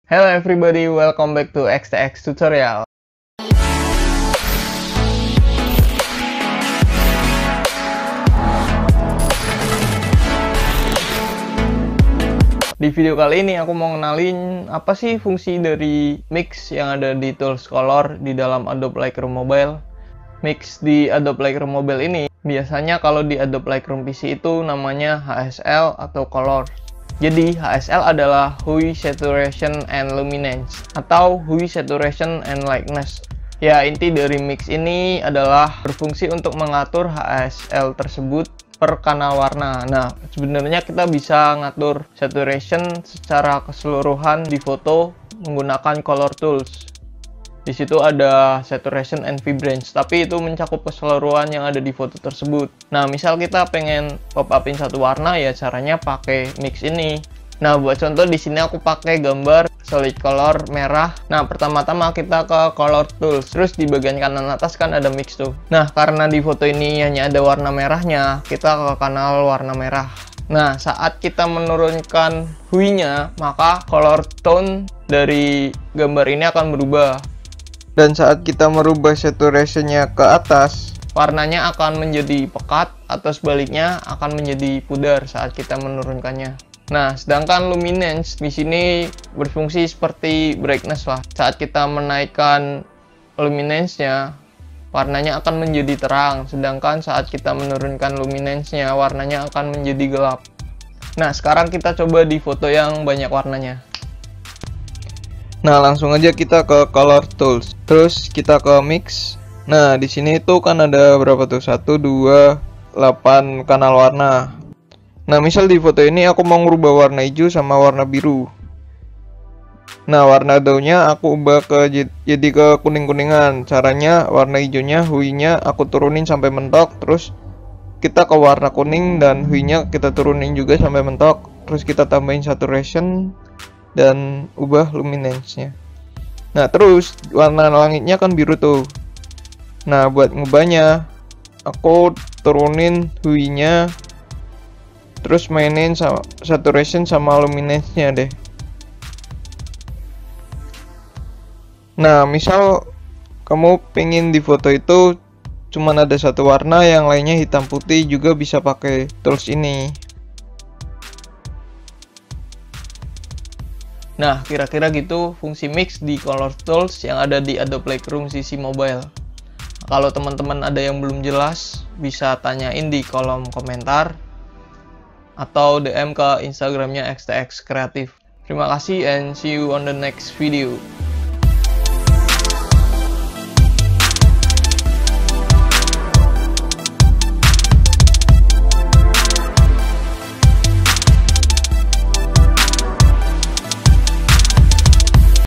Hello everybody, welcome back to XTX Tutorial. Di video kali ini aku mau kenalin apa sih fungsi dari mix yang ada di tools color di dalam Adobe Lightroom Mobile. Mix di Adobe Lightroom Mobile ini biasanya kalau di Adobe Lightroom PC itu namanya HSL atau color. Jadi HSL adalah Hue, Saturation, and Luminance atau Hue, Saturation, and Lightness. Ya, inti dari mix ini adalah berfungsi untuk mengatur HSL tersebut per kanal warna. Nah, sebenarnya kita bisa ngatur saturation secara keseluruhan di foto menggunakan color tools. Di situ ada saturation and vibrance, tapi itu mencakup keseluruhan yang ada di foto tersebut. Nah, misal kita pengen pop upin satu warna, ya caranya pakai mix ini. Nah, buat contoh di sini aku pakai gambar solid color merah. Nah, pertama-tama kita ke color tools, terus di bagian kanan atas kan ada mix tuh. Nah, karena di foto ini hanya ada warna merahnya, kita ke kanal warna merah. Nah, saat kita menurunkan hue-nya, maka color tone dari gambar ini akan berubah. Dan saat kita merubah saturation-nya ke atas, warnanya akan menjadi pekat atau sebaliknya akan menjadi pudar saat kita menurunkannya. Nah, sedangkan luminance di sini berfungsi seperti brightness lah. Saat kita menaikkan luminance-nya, warnanya akan menjadi terang, sedangkan saat kita menurunkan luminance-nya, warnanya akan menjadi gelap. Nah, sekarang kita coba di foto yang banyak warnanya. Nah, langsung aja kita ke color tools. Terus kita ke mix. Nah, di sini itu kan ada berapa tuh? 1 2 8 kanal warna. Nah, misal di foto ini aku mau ngubah warna hijau sama warna biru. Nah, warna daunnya aku ubah jadi ke kuning-kuningan. Caranya warna hijaunya, hue-nya aku turunin sampai mentok, terus kita ke warna kuning dan hue-nya kita turunin juga sampai mentok. Terus kita tambahin saturation dan ubah luminance-nya. Nah, terus warna langitnya kan biru tuh. Nah, buat ngubahnya aku turunin hue-nya, terus mainin sama saturation sama luminance-nya deh. Nah, misal kamu pengen di foto itu cuman ada satu warna, yang lainnya hitam putih, juga bisa pakai tools ini. Nah, kira-kira gitu fungsi mix di color tools yang ada di Adobe Lightroom CC Mobile. Kalau teman-teman ada yang belum jelas, bisa tanyain di kolom komentar atau DM ke Instagramnya XTX Creative. Terima kasih and see you on the next video.